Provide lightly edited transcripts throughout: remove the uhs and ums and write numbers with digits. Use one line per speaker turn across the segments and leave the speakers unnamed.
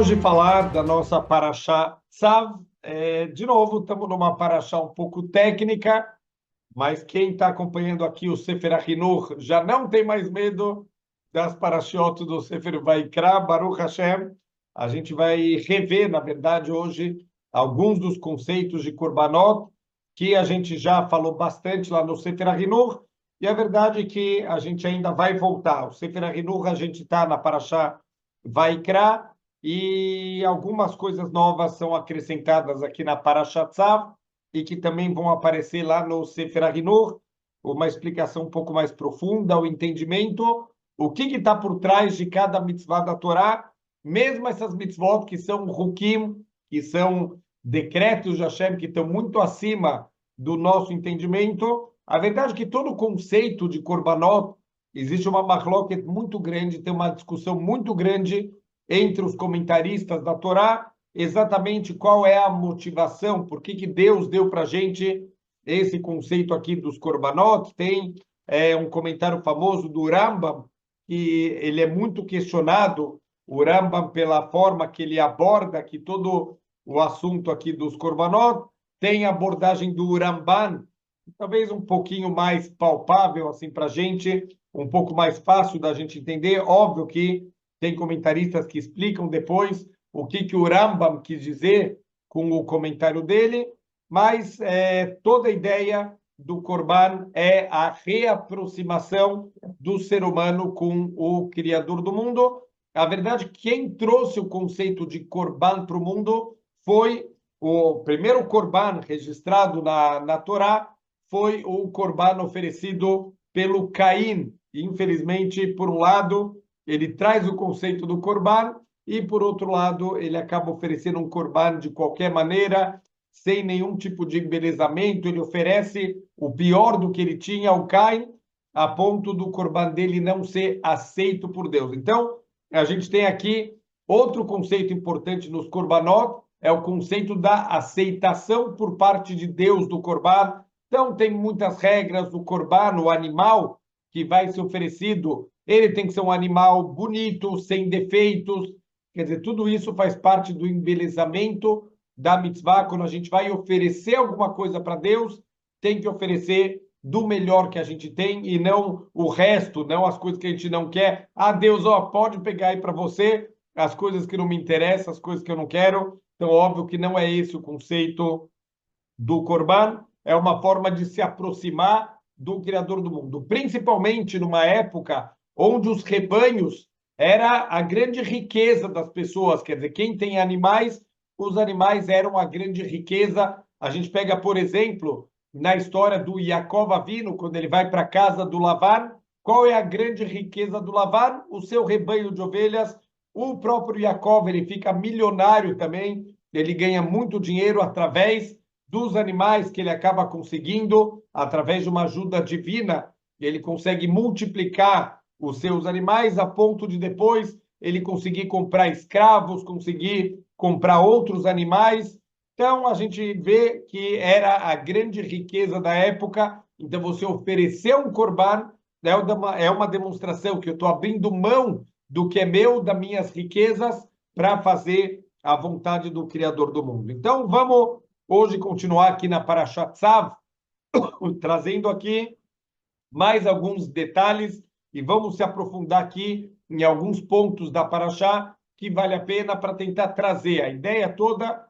Hoje falar da nossa Parashá Tzav. De novo, estamos numa Parashá um pouco técnica, mas quem está acompanhando aqui o Sefer Ahinur já não tem mais medo das Parashiot do Sefer Vaikra, Baruch Hashem. A gente vai rever, na verdade, hoje, alguns dos conceitos de Korbanot, que a gente já falou bastante lá no Sefer Ahinur, e a verdade é que a gente ainda vai voltar. O Sefer Ahinur, a gente está na Parashá Vaikra, e algumas coisas novas são acrescentadas aqui na Parashat Tzav e que também vão aparecer lá no Sefer Ahinur, uma explicação um pouco mais profunda, o entendimento, o que está por trás de cada mitzvah da Torá, mesmo essas mitzvot que são hukim, que são decretos de Hashem, que estão muito acima do nosso entendimento. A verdade é que todo o conceito de Korbanot, existe uma machloket muito grande, tem uma discussão muito grande entre os comentaristas da Torá, exatamente qual é a motivação, por que Deus deu para a gente esse conceito aqui dos korbanot. Tem um comentário famoso do Rambam, que ele é muito questionado, o Rambam, pela forma que ele aborda aqui todo o assunto aqui dos korbanot. Tem a abordagem do Ramban, talvez um pouquinho mais palpável assim para a gente, um pouco mais fácil da gente entender. Óbvio que tem comentaristas que explicam depois o que o Rambam quis dizer com o comentário dele, mas toda a ideia do Corban é a reaproximação do ser humano com o Criador do mundo. A verdade, quem trouxe o conceito de Corban para o mundo foi o primeiro Corban registrado na Torá, foi o Corban oferecido pelo Caim. Infelizmente, por um lado, ele traz o conceito do Corban e, por outro lado, ele acaba oferecendo um Corban de qualquer maneira, sem nenhum tipo de embelezamento. Ele oferece o pior do que ele tinha ao Caim, a ponto do Corban dele não ser aceito por Deus. Então, a gente tem aqui outro conceito importante nos Korbanot, é o conceito da aceitação por parte de Deus do Corban. Então, tem muitas regras do Corban, o animal que vai ser oferecido, ele tem que ser um animal bonito, sem defeitos. Quer dizer, tudo isso faz parte do embelezamento da mitzvah. Quando a gente vai oferecer alguma coisa para Deus, tem que oferecer do melhor que a gente tem e não o resto, não as coisas que a gente não quer. Ah, Deus, ó, pode pegar aí para você as coisas que não me interessam, as coisas que eu não quero. Então, óbvio que não é esse o conceito do Corban, é uma forma de se aproximar do Criador do mundo, principalmente numa época onde os rebanhos era a grande riqueza das pessoas. Quer dizer, quem tem animais, os animais eram a grande riqueza. A gente pega, por exemplo, na história do Yaakov Avinu, quando ele vai para a casa do Lavan, qual é a grande riqueza do Lavan? O seu rebanho de ovelhas. O próprio Yaakov, ele fica milionário também, ele ganha muito dinheiro através dos animais que ele acaba conseguindo, através de uma ajuda divina, ele consegue multiplicar os seus animais a ponto de depois ele conseguir comprar escravos, conseguir comprar outros animais. Então, a gente vê que era a grande riqueza da época. Então, você oferecer um corban é uma demonstração que eu estou abrindo mão do que é meu, das minhas riquezas, para fazer a vontade do Criador do mundo. Então, vamos hoje continuar aqui na Parashat Tzav, trazendo aqui mais alguns detalhes e vamos se aprofundar aqui em alguns pontos da Parashá que vale a pena para tentar trazer. A ideia toda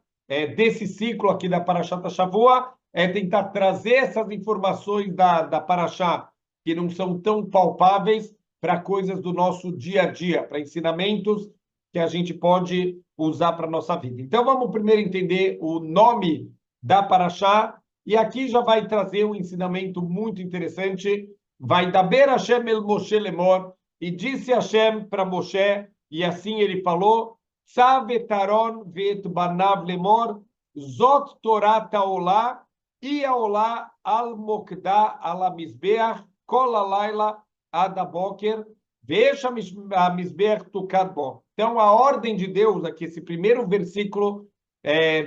desse ciclo aqui da Parashat Shavua é tentar trazer essas informações da Parashá que não são tão palpáveis para coisas do nosso dia a dia, para ensinamentos que a gente pode usar para a nossa vida. Então, vamos primeiro entender o nome da Parashá, e aqui já vai trazer um ensinamento muito interessante. Vai daber Hashem el Moshe lemor, e disse Hashem para Moshe, e assim ele falou, Tzav et Aron ve'et banav lemor, zot Torat haolá, e haolá al mokda al amizbeach, kol halayla ad haboker, veja a mizbeach tukad bo. Então, a ordem de Deus aqui, esse primeiro versículo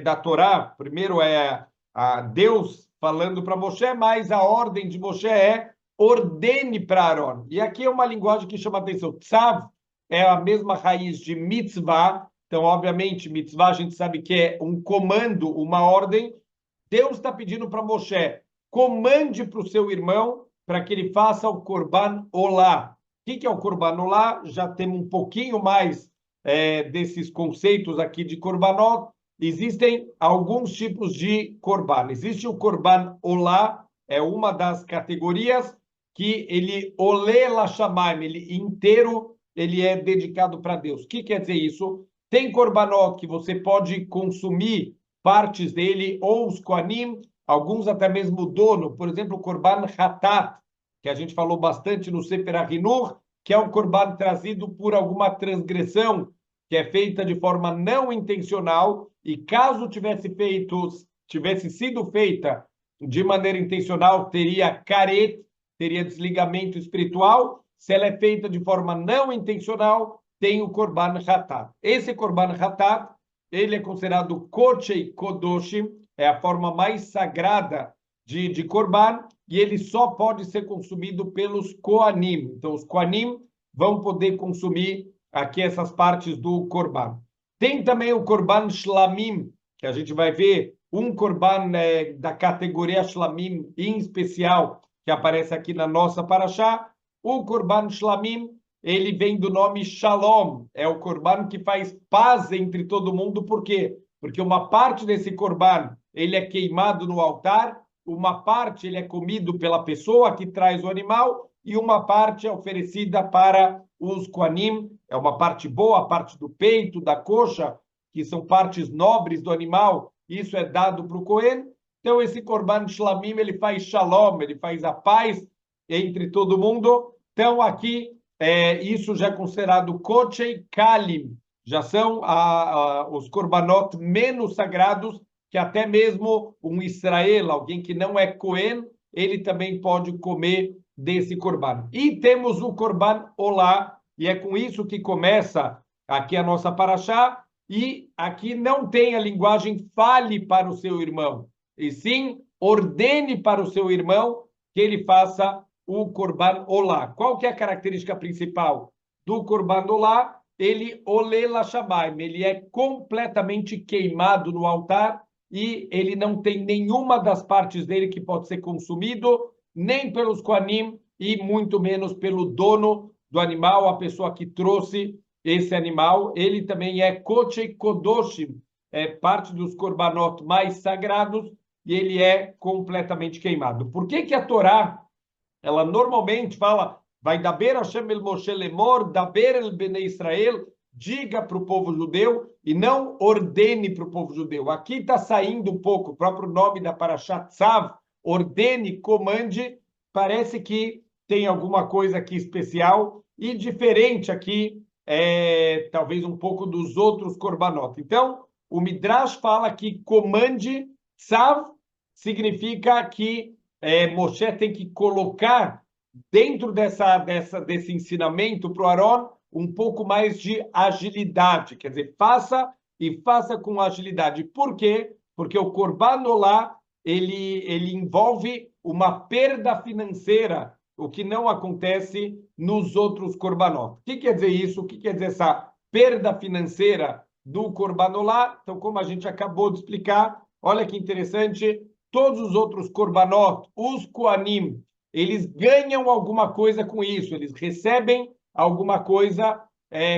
da Torá, primeiro é a Deus falando para Moshe, mas a ordem de Moshe é ordene para Aaron. E aqui é uma linguagem que chama atenção. Tzav é a mesma raiz de mitzvah, Então, obviamente, mitzvah a gente sabe que é um comando, uma ordem. Deus está pedindo para Moshe, comande para o seu irmão para que ele faça o Korban Olá. O que é o Korban Olá? Já temos um pouquinho mais desses conceitos aqui de Korbanot. Existem alguns tipos de Korban. Existe o Korban Olá, é uma das categorias que ele olê la shamayim, ele inteiro, ele é dedicado para Deus. O que quer dizer isso? Tem Korbanot que você pode consumir partes dele, ou os Kohanim, alguns até mesmo o dono, por exemplo, o Korban Hatat, que a gente falou bastante no Sefer HaChinuch, que é um Korban trazido por alguma transgressão, que é feita de forma não intencional, e caso tivesse sido feita de maneira intencional, teria karet, teria desligamento espiritual. Se ela é feita de forma não intencional, tem o Korban Hatat. Esse Korban Hatat, ele é considerado Kochei Kodoshim, é a forma mais sagrada de Korban, e ele só pode ser consumido pelos Kohanim. Então, os Kohanim vão poder consumir aqui essas partes do Korban. Tem também o Korban Shlamim, que a gente vai ver um Korban da categoria Shlamim em especial, que aparece aqui na nossa Parashá. O Korban Shlamim, ele vem do nome Shalom, é o Korban que faz paz entre todo mundo. Por quê? Porque uma parte desse Korban, ele é queimado no altar, uma parte ele é comido pela pessoa que traz o animal, e uma parte é oferecida para os Kohanim, é uma parte boa, a parte do peito, da coxa, que são partes nobres do animal, isso é dado para o Kohen. Então, esse Korban Shlamim, ele faz Shalom, ele faz a paz entre todo mundo. Então, aqui, isso já é considerado Kochei Kalim, já são os Korbanot menos sagrados, que até mesmo um Israel, alguém que não é Kohen, ele também pode comer desse Korban. E temos o Korban Olá, e é com isso que começa aqui a nossa Parashá, e aqui não tem a linguagem fale para o seu irmão, e sim ordene para o seu irmão que ele faça o Korban Olá. Qual que é a característica principal do Korban Olá? Ele olê la shamayim, ele é completamente queimado no altar, e ele não tem nenhuma das partes dele que pode ser consumido, nem pelos Kohanim, e muito menos pelo dono do animal, a pessoa que trouxe esse animal. Ele também é Kochei Kodoshim, é parte dos Korbanot mais sagrados, e ele é completamente queimado. Por que a Torá, ela normalmente fala, vai daber Hashem el Moshe lemor, daber el Bnei Israel, diga para o povo judeu, e não ordene para o povo judeu. Aqui está saindo um pouco, o próprio nome da Parashat Tzav, ordene, comande, parece que tem alguma coisa aqui especial e diferente aqui, talvez um pouco dos outros Korbanot. Então, o Midrash fala que comande, Tzav, significa que Moshe tem que colocar dentro desse ensinamento para o Aaron um pouco mais de agilidade, quer dizer, faça com agilidade. Por quê? Porque o Korban Olá, ele envolve uma perda financeira, o que não acontece nos outros Korbanot. O que quer dizer isso? O que quer dizer essa perda financeira do Korban Olá? Então, como a gente acabou de explicar, olha que interessante, todos os outros Korbanot, os Kohanim, eles ganham alguma coisa com isso, eles recebem alguma coisa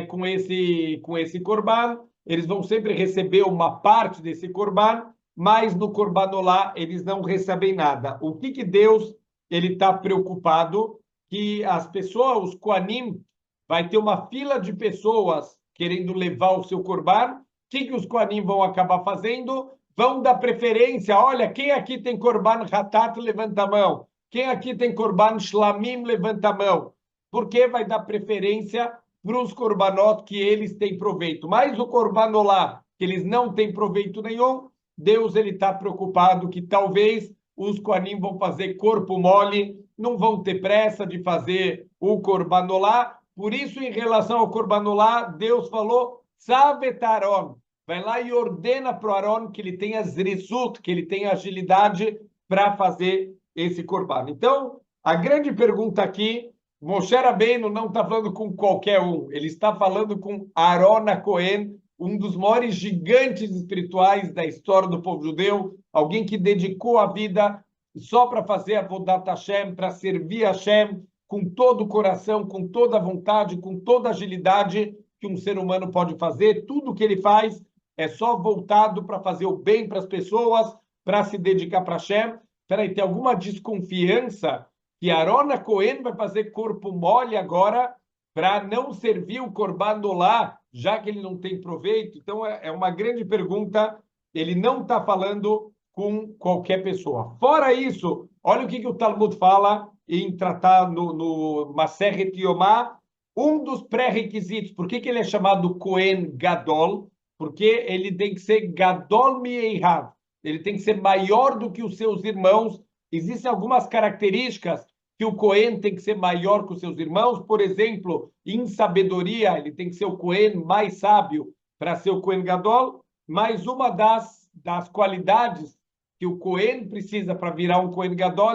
com esse Korban, eles vão sempre receber uma parte desse Korban, mas no Korban Olá eles não recebem nada. O que Deus ele está preocupado? Que as pessoas, os Kohanim, vai ter uma fila de pessoas querendo levar o seu Korban. O que os Kohanim vão acabar fazendo? Vão dar preferência. Olha, quem aqui tem Korban Hatat, levanta a mão. Quem aqui tem Korban Shlamim, levanta a mão. Porque vai dar preferência para os Korbanot que eles têm proveito. Mas o Korban Olá, que eles não têm proveito nenhum, Deus ele está preocupado que talvez os Kohanim vão fazer corpo mole, não vão ter pressa de fazer o Korban Olá. Por isso, em relação ao Korban Olá, Deus falou, Savet Aaron, vai lá e ordena para o Aaron que ele tenha zrizut, que ele tenha agilidade para fazer esse Korban. Então, a grande pergunta aqui, Moshe Rabbeinu não está falando com qualquer um, ele está falando com Aaron Cohen, um dos maiores gigantes espirituais da história do povo judeu, alguém que dedicou a vida só para fazer Avodat Hashem, para servir Hashem com todo o coração, com toda a vontade, com toda a agilidade que um ser humano pode fazer. Tudo que ele faz é só voltado para fazer o bem para as pessoas, para se dedicar para Hashem. Peraí, tem alguma desconfiança que Arona Cohen vai fazer corpo mole agora para não servir o Corban Olá, já que ele não tem proveito? Então, é uma grande pergunta. Ele não está falando com qualquer pessoa. Fora isso, olha o que o Talmud fala em tratar no Masechet Yomá, um dos pré-requisitos. Por que ele é chamado Cohen Gadol? Porque ele tem que ser Gadol Mieirav. Ele tem que ser maior do que os seus irmãos. Existem algumas características que o Cohen tem que ser maior que os seus irmãos. Por exemplo, em sabedoria, ele tem que ser o Cohen mais sábio para ser o Cohen Gadol. Mas uma das qualidades que o Cohen precisa para virar um Cohen Gadol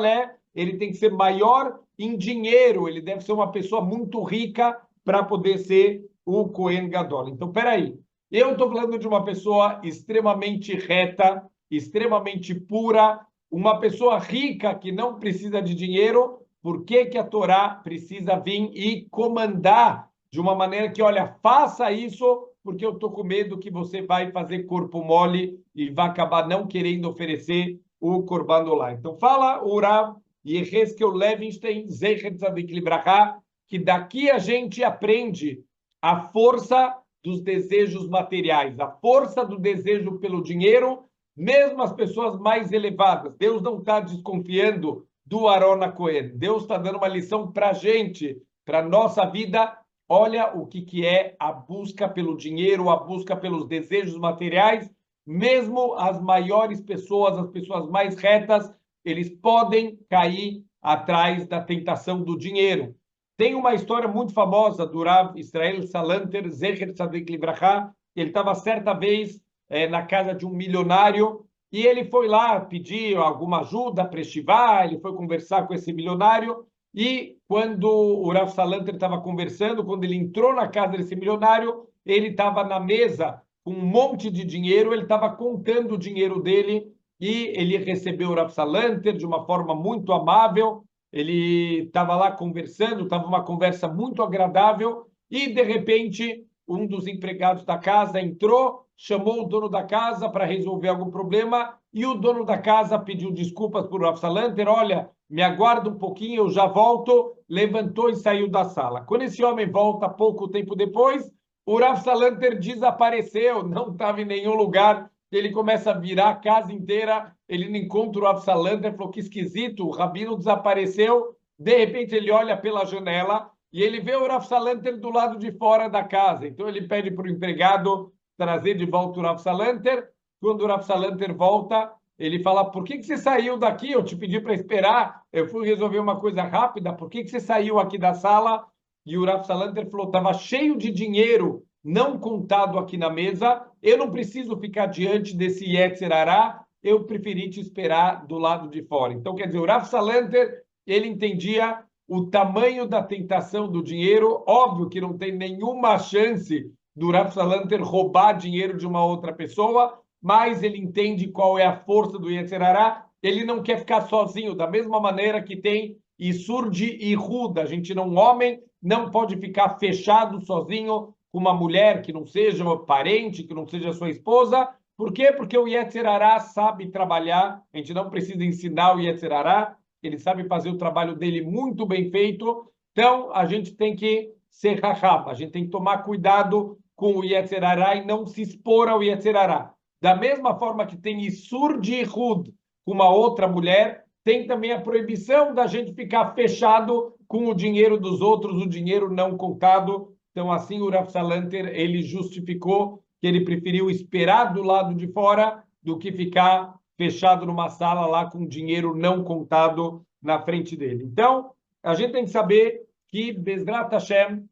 ele tem que ser maior em dinheiro, ele deve ser uma pessoa muito rica para poder ser o Cohen Gadol. Então, peraí, eu estou falando de uma pessoa extremamente reta, extremamente pura, uma pessoa rica que não precisa de dinheiro. Por que a Torá precisa vir e comandar de uma maneira que, olha, faça isso, porque eu estou com medo que você vai fazer corpo mole e vai acabar não querendo oferecer o Corban Olá. Então, fala o Rav Yehezkel Levinstein, Zecher Tzadik Libraha, que daqui a gente aprende a força dos desejos materiais, a força do desejo pelo dinheiro, mesmo as pessoas mais elevadas. Deus não está desconfiando do Arona Cohen. Deus está dando uma lição para a gente, para a nossa vida. Olha o que é a busca pelo dinheiro, a busca pelos desejos materiais. Mesmo as maiores pessoas, as pessoas mais retas, eles podem cair atrás da tentação do dinheiro. Tem uma história muito famosa do Rav Israel Salanter, Zecher Tzadik Libraha. Ele estava certa vez na casa de um milionário e ele foi lá pedir alguma ajuda para estivar, ele foi conversar com esse milionário. E quando o Rav Salanter estava conversando, quando ele entrou na casa desse milionário, ele estava na mesa com um monte de dinheiro, ele estava contando o dinheiro dele e ele recebeu o Rav Salanter de uma forma muito amável. Ele estava lá conversando, estava uma conversa muito agradável e, de repente, um dos empregados da casa entrou, chamou o dono da casa para resolver algum problema e o dono da casa pediu desculpas para o Rav Salanter. Olha, me aguarda um pouquinho, eu já volto. Levantou e saiu da sala. Quando esse homem volta, pouco tempo depois, o Rav Salanter desapareceu, não estava em nenhum lugar. Ele começa a virar a casa inteira, ele não encontra o Rav Salanter, falou que esquisito, o rabino desapareceu. De repente ele olha pela janela e ele vê o Rav Salanter do lado de fora da casa. Então ele pede para o empregado trazer de volta o Rav Salanter. Quando o Rav Salanter volta, ele fala: por que você saiu daqui? Eu te pedi para esperar, eu fui resolver uma coisa rápida, por que você saiu aqui da sala? E o Rav Salanter falou: estava cheio de dinheiro não contado aqui na mesa, eu não preciso ficar diante desse Yetzer Hará, eu preferi te esperar do lado de fora. Então, quer dizer, o Rav Salanter, ele entendia o tamanho da tentação do dinheiro. Óbvio que não tem nenhuma chance do Rav Salanter roubar dinheiro de uma outra pessoa, mas ele entende qual é a força do Yetzer Hará. Ele não quer ficar sozinho, da mesma maneira que tem Isur de Ihud. A gente não, homem, não pode ficar fechado sozinho com uma mulher que não seja parente, que não seja sua esposa. Por quê? Porque o Yetzer Hará sabe trabalhar, a gente não precisa ensinar o Yetzer Hará, ele sabe fazer o trabalho dele muito bem feito. Então, a gente tem que ser rahab, a gente tem que tomar cuidado com o Yetzer Hará e não se expor ao Yetzer Hará. Da mesma forma que tem Isur de Ihud com uma outra mulher, tem também a proibição da gente ficar fechado com o dinheiro dos outros, o dinheiro não contado. Então, assim, o Rav Salanter, ele justificou que ele preferiu esperar do lado de fora do que ficar fechado numa sala lá com dinheiro não contado na frente dele. Então, a gente tem que saber que, Bezrat Hashem,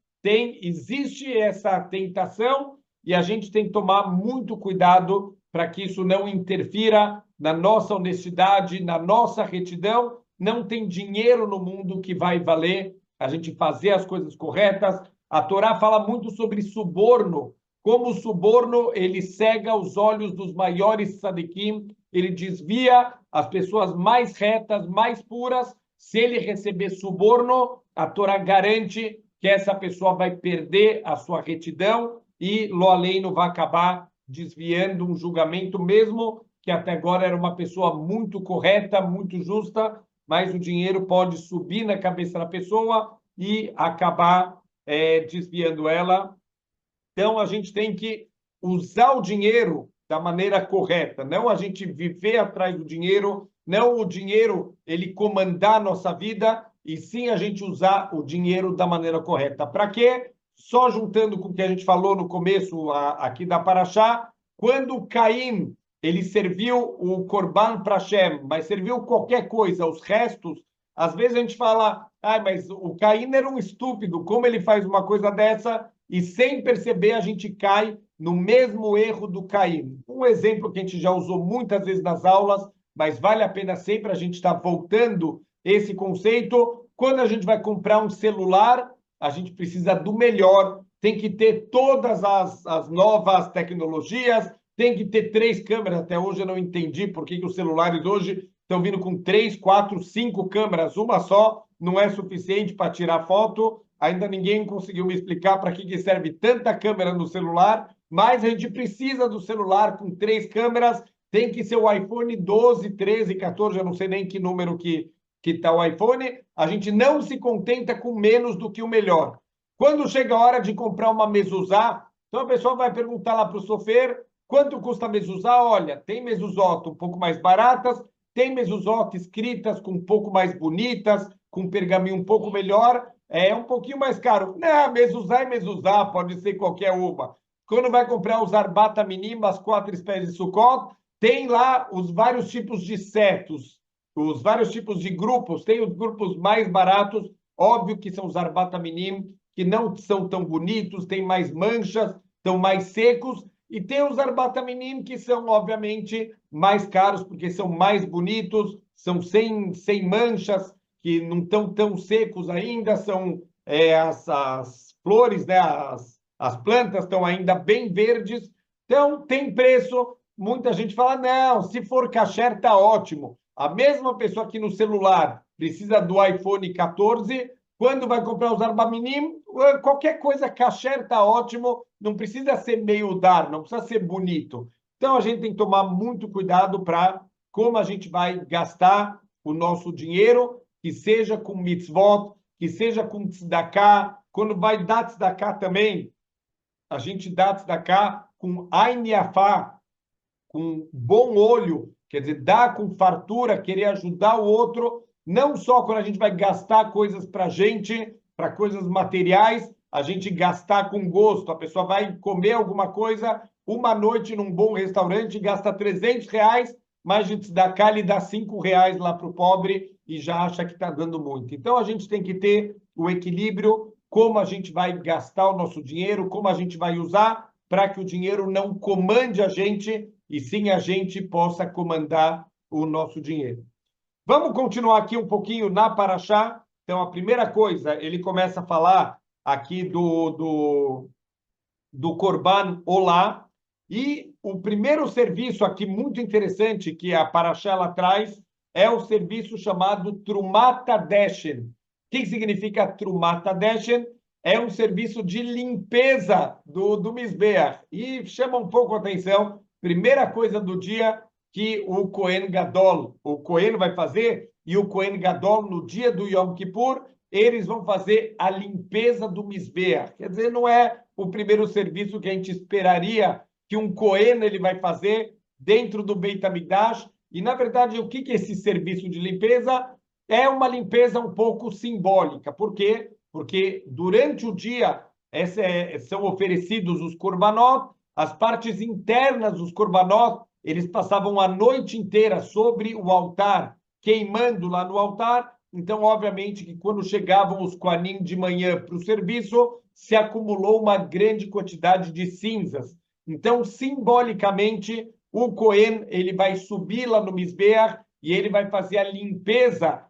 existe essa tentação e a gente tem que tomar muito cuidado para que isso não interfira na nossa honestidade, na nossa retidão. Não tem dinheiro no mundo que vai valer a gente fazer as coisas corretas. A Torá fala muito sobre suborno como o suborno, ele cega os olhos dos maiores tzadikim, ele desvia as pessoas mais retas, mais puras. Se ele receber suborno, a Torá garante que essa pessoa vai perder a sua retidão e lo aleino vai acabar desviando um julgamento, mesmo que até agora era uma pessoa muito correta, muito justa, mas o dinheiro pode subir na cabeça da pessoa e acabar desviando ela. Então, a gente tem que usar o dinheiro da maneira correta, não a gente viver atrás do dinheiro, não o dinheiro ele comandar a nossa vida, e sim a gente usar o dinheiro da maneira correta. Para quê? Só juntando com o que a gente falou no começo aqui da Paraxá, quando Caim ele serviu o Corban para Hashem, mas serviu qualquer coisa, os restos, às vezes a gente fala, mas o Caim era um estúpido, como ele faz uma coisa dessa? E sem perceber a gente cai no mesmo erro do Caim. Um exemplo que a gente já usou muitas vezes nas aulas, mas vale a pena sempre a gente estar voltando esse conceito. Quando a gente vai comprar um celular, a gente precisa do melhor, tem que ter todas as novas tecnologias, tem que ter 3 câmeras. Até hoje eu não entendi por que os celulares hoje estão vindo com 3, 4, 5 câmeras, uma só não é suficiente para tirar foto. Ainda ninguém conseguiu me explicar para que serve tanta câmera no celular, mas a gente precisa do celular com 3 câmeras. Tem que ser o iPhone 12, 13, 14, eu não sei nem que número que está o iPhone. A gente não se contenta com menos do que o melhor. Quando chega a hora de comprar uma mezuzá, então a pessoa vai perguntar lá para o sofer, quanto custa a mezuzá? Olha, tem mezuzot um pouco mais baratas, tem mezuzot escritas com um pouco mais bonitas, com pergaminho um pouco melhor, é um pouquinho mais caro. Não, mezuzá é mezuzá, pode ser qualquer uma. Quando vai comprar os arbata minim, as 4 espécies de Sukkot, tem lá os vários tipos de setos, os vários tipos de grupos. Tem os grupos mais baratos, óbvio que são os arbata minim, que não são tão bonitos, tem mais manchas, estão mais secos, e tem os arbata minim, que são, obviamente, mais caros, porque são mais bonitos, são sem manchas, que não estão tão secos ainda, são as flores, né? As plantas estão ainda bem verdes, então tem preço. Muita gente fala, não, se for kasher, está ótimo. A mesma pessoa que no celular precisa do iPhone 14, quando vai comprar os arbaminim, qualquer coisa kasher está ótimo, não precisa ser meio dar, não precisa ser bonito. Então a gente tem que tomar muito cuidado para como a gente vai gastar o nosso dinheiro, que seja com mitzvot, que seja com tzedakah. Quando vai dar tzedakah também, a gente dá tzedakah com ain yafá, com bom olho, quer dizer, dá com fartura, querer ajudar o outro, não só quando a gente vai gastar coisas para a gente, para coisas materiais, a gente gastar com gosto. A pessoa vai comer alguma coisa, uma noite num bom restaurante, gasta R$ 300, mas a gente dá cá, ele dá R$ 5 lá para o pobre e já acha que está dando muito. Então, a gente tem que ter o equilíbrio, como a gente vai gastar o nosso dinheiro, como a gente vai usar, para que o dinheiro não comande a gente, e sim a gente possa comandar o nosso dinheiro. Vamos continuar aqui um pouquinho na Paraxá. Então, a primeira coisa, ele começa a falar aqui do Corban Olá, e o primeiro serviço aqui muito interessante que a Paraxá ela traz é o serviço chamado Trumat HaDeshen. O que significa Trumat HaDeshen? É um serviço de limpeza do Mizbeach. E chama um pouco a atenção, primeira coisa do dia que o Kohen Gadol, o Kohen vai fazer, e o Kohen Gadol, no dia do Yom Kippur, eles vão fazer a limpeza do Mizbeach. Quer dizer, não é o primeiro serviço que a gente esperaria que um Kohen ele vai fazer dentro do Beit HaMikdash. E, na verdade, o que é esse serviço de limpeza? É uma limpeza um pouco simbólica. Por quê? Porque durante o dia são oferecidos os korbanot, as partes internas dos korbanot, eles passavam a noite inteira sobre o altar, queimando lá no altar. Então, obviamente, que quando chegavam os Kohanim de manhã para o serviço, se acumulou uma grande quantidade de cinzas. Então, simbolicamente, o Kohen ele vai subir lá no Mizbeach e ele vai fazer a limpeza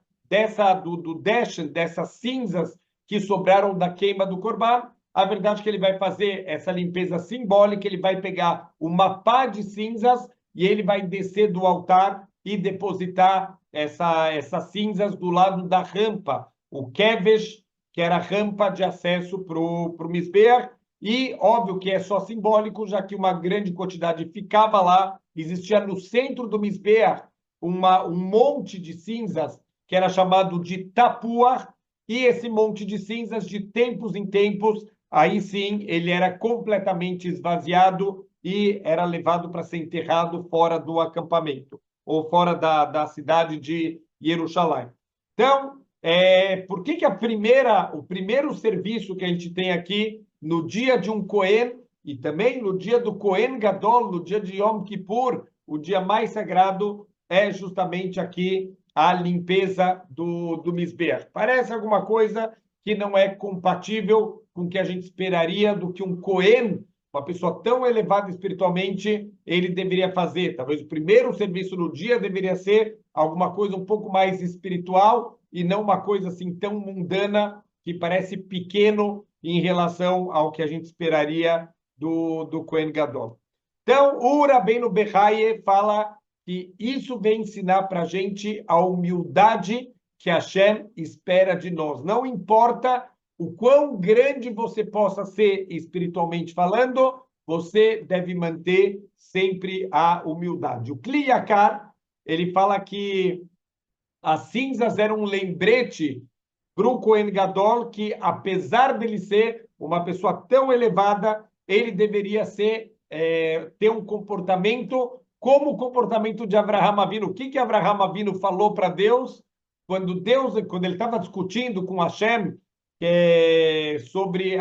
do Deshen, dessas cinzas que sobraram da queima do Corban, A verdade é que ele vai fazer essa limpeza simbólica, ele vai pegar uma pá de cinzas e ele vai descer do altar e depositar essas cinzas do lado da rampa, o kevesh, que era a rampa de acesso para o Mizbeach, e óbvio que é só simbólico, já que uma grande quantidade ficava lá, existia no centro do Mizbeach um monte de cinzas, que era chamado de tapuar, e esse monte de cinzas, de tempos em tempos, aí sim, ele era completamente esvaziado e era levado para ser enterrado fora do acampamento, ou fora da cidade de Jerusalém. Então, por que o primeiro serviço que a gente tem aqui, no dia de um Cohen, e também no dia do Cohen Gadol, no dia de Yom Kippur, o dia mais sagrado, é justamente aqui a limpeza do Mizbeach. Parece alguma coisa que não é compatível com o que a gente esperaria do que um Cohen, uma pessoa tão elevada espiritualmente, ele deveria fazer. Talvez o primeiro serviço do dia deveria ser alguma coisa um pouco mais espiritual e não uma coisa assim tão mundana que parece pequeno em relação ao que a gente esperaria do Kohen Gadol. Então, o Rabbeinu Bechaye fala que isso vem ensinar para a gente a humildade que Hashem espera de nós. Não importa o quão grande você possa ser espiritualmente falando, você deve manter sempre a humildade. O Kli Yakar, ele fala que as cinzas eram um lembrete para o Kohen Gadol que, apesar dele ser uma pessoa tão elevada, ele deveria ter um comportamento como o comportamento de Avraham Avinu. O que Avraham Avinu falou para Deus quando ele estava discutindo com Hashem sobre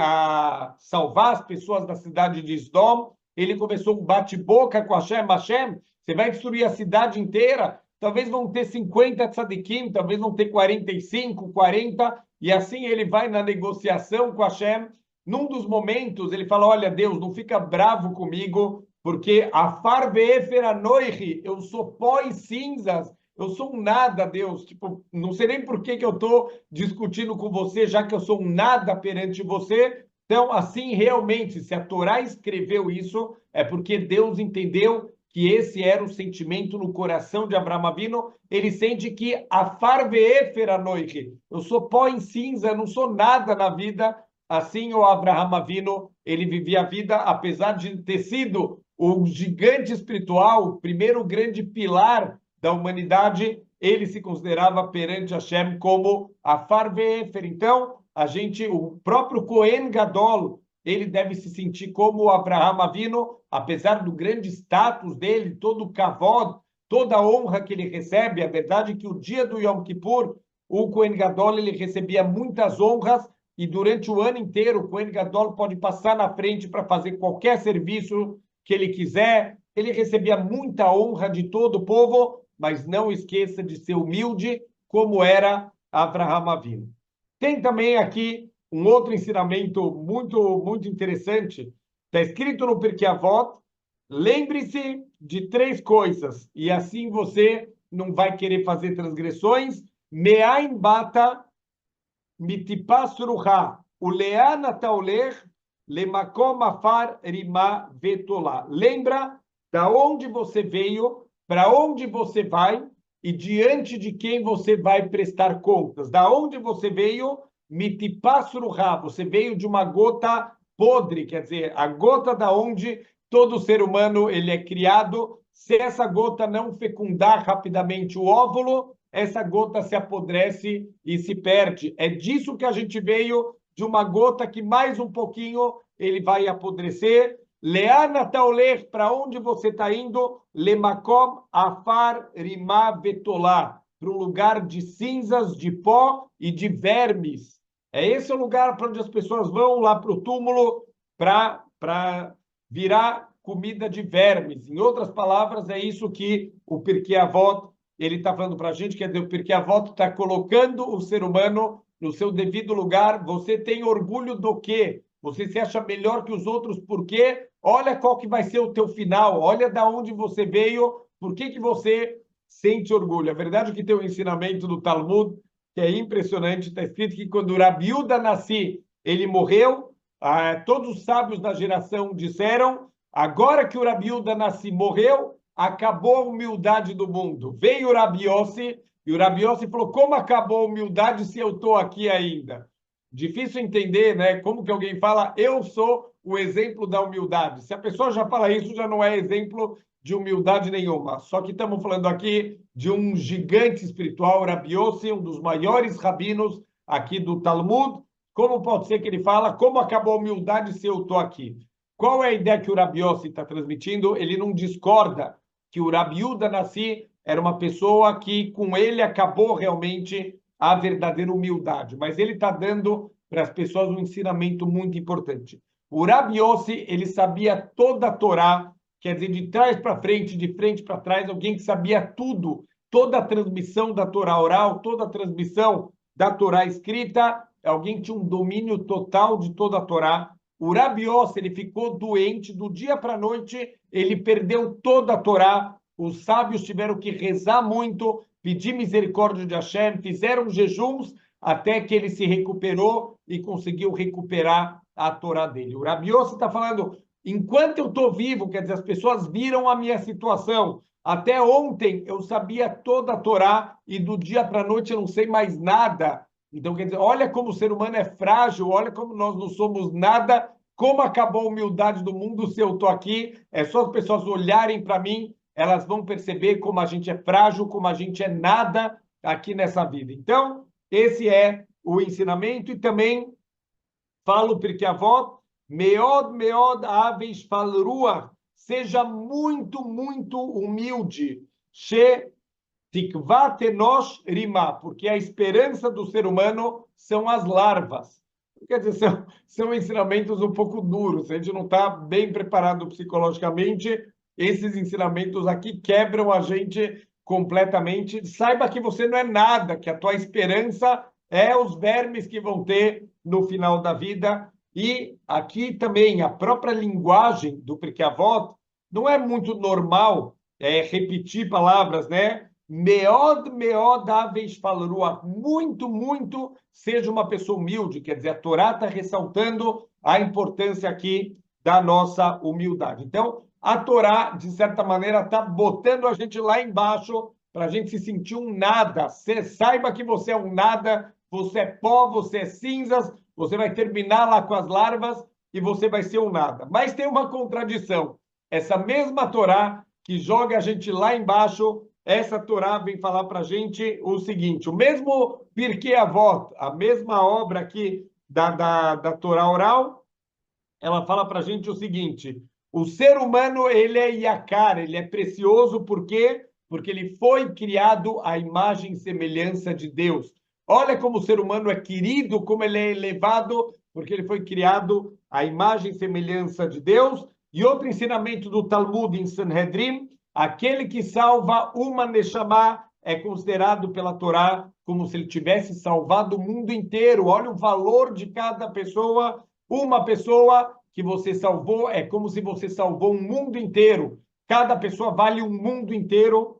salvar as pessoas da cidade de Sdom, ele começou um bate-boca com Hashem. Hashem, você vai destruir a cidade inteira? Talvez vão ter 50 tzadikim, talvez vão ter 45, 40, e assim ele vai na negociação com Hashem. Num dos momentos, ele fala, olha, Deus, não fica bravo comigo, porque afar ve'efer anoichi, eu sou pó e cinzas, eu sou um nada, Deus. Tipo, não sei nem por que eu estou discutindo com você, já que eu sou um nada perante você. Então, assim, realmente, se a Torá escreveu isso, é porque Deus entendeu que esse era o sentimento no coração de Avraham Avinu. Ele sente que afar ve'efer anoichi, eu sou pó em cinza, não sou nada na vida. Assim, o Avraham Avinu, ele vivia a vida, apesar de ter sido o gigante espiritual, o primeiro grande pilar da humanidade, ele se considerava perante Hashem como afar ve'efer. Então, o próprio Kohen Gadol, ele deve se sentir como o Avraham Avinu, apesar do grande status dele, todo o kavod, toda a honra que ele recebe. A verdade é que o dia do Yom Kippur, o Kohen Gadol, ele recebia muitas honras, e durante o ano inteiro o Kohen Gadol pode passar na frente para fazer qualquer serviço que ele quiser. Ele recebia muita honra de todo o povo, mas não esqueça de ser humilde, como era Avraham Avinu. Tem também aqui um outro ensinamento muito, muito interessante. Está escrito no Pirkei Avot, lembre-se de 3 coisas, e assim você não vai querer fazer transgressões. Me'ain bata mitipa suruha, ulean ata oler, lemakom afar rima vetolá. Lembra da onde você veio, para onde você vai e diante de quem você vai prestar contas. Da onde você veio, mitipa suruha, você veio de uma gota podre, quer dizer, a gota da onde todo ser humano ele é criado. Se essa gota não fecundar rapidamente o óvulo, essa gota se apodrece e se perde. É disso que a gente veio, de uma gota que mais um pouquinho ele vai apodrecer. Leana taoler, para onde você está indo? Lemakom afar rimá vetolá, para um lugar de cinzas, de pó e de vermes. É esse o lugar para onde as pessoas vão lá para o túmulo para virar comida de vermes. Em outras palavras, é isso que o Pirkei Avot ele está falando para a gente, quer dizer, o Pirkei Avot está colocando o ser humano no seu devido lugar. Você tem orgulho do quê? Você se acha melhor que os outros por quê? Olha qual que vai ser o teu final, olha da onde você veio, por que você sente orgulho. A verdade é que tem um ensinamento do Talmud que é impressionante, está escrito que quando Rabi Yehuda Nassi, ele morreu, todos os sábios da geração disseram, agora que o Rabi Yehuda Nassi morreu, acabou a humildade do mundo. Veio o Rabi Yossi, e o Rabi Yossi falou, como acabou a humildade se eu estou aqui ainda? Difícil entender, né? Como que alguém fala, eu sou o exemplo da humildade. Se a pessoa já fala isso, já não é exemplo de humildade nenhuma. Só que estamos falando aqui de um gigante espiritual, Rabi Yossi, um dos maiores rabinos aqui do Talmud. Como pode ser que ele fala, como acabou a humildade se eu estou aqui? Qual é a ideia que o Rabi Yossi está transmitindo? Ele não discorda que o Rabi Yehuda Nassi era uma pessoa que com ele acabou realmente a verdadeira humildade, mas ele está dando para as pessoas um ensinamento muito importante. O Rabi Yossi, ele sabia toda a Torá, quer dizer, de trás para frente, de frente para trás, alguém que sabia tudo, toda a transmissão da Torá oral, toda a transmissão da Torá escrita, alguém que tinha um domínio total de toda a Torá. O Rabi Yossi, ele ficou doente do dia para a noite, ele perdeu toda a Torá, os sábios tiveram que rezar muito, pedir misericórdia de Hashem, fizeram jejuns até que ele se recuperou e conseguiu recuperar a Torá dele. O Rabi Yossi está falando, enquanto eu estou vivo, quer dizer, as pessoas viram a minha situação. Até ontem eu sabia toda a Torá e do dia para a noite eu não sei mais nada. Então, quer dizer, olha como o ser humano é frágil, olha como nós não somos nada, como acabou a humildade do mundo se eu estou aqui. É só as pessoas olharem para mim, elas vão perceber como a gente é frágil, como a gente é nada aqui nessa vida. Então, esse é o ensinamento e também falo porque a avó, meod aves falrua, seja muito, muito humilde. She tikvat enosh rima, porque a esperança do ser humano são as larvas. Quer dizer, são ensinamentos um pouco duros. Se a gente não está bem preparado psicologicamente, esses ensinamentos aqui quebram a gente completamente. Saiba que você não é nada, que a tua esperança é os vermes que vão ter no final da vida. E aqui também a própria linguagem do Pirkei Avot não é muito normal repetir palavras, né? Meod aves falrua, muito, muito, seja uma pessoa humilde. Quer dizer, a Torá está ressaltando a importância aqui da nossa humildade. Então, a Torá, de certa maneira, está botando a gente lá embaixo para a gente se sentir um nada. Você saiba que você é um nada, você é pó, você é cinzas, você vai terminar lá com as larvas e você vai ser um nada. Mas tem uma contradição. Essa mesma Torá que joga a gente lá embaixo, essa Torá vem falar para a gente o seguinte, o mesmo Pirkei Avot, a mesma obra aqui da Torá oral, ela fala para a gente o seguinte, o ser humano, ele é yakar, ele é precioso, por quê? Porque ele foi criado à imagem e semelhança de Deus. Olha como o ser humano é querido, como ele é elevado, porque ele foi criado à imagem e semelhança de Deus. E outro ensinamento do Talmud em Sanhedrin, aquele que salva uma Neshama é considerado pela Torá como se ele tivesse salvado o mundo inteiro. Olha o valor de cada pessoa. Uma pessoa que você salvou é como se você salvou um mundo inteiro. Cada pessoa vale um mundo inteiro.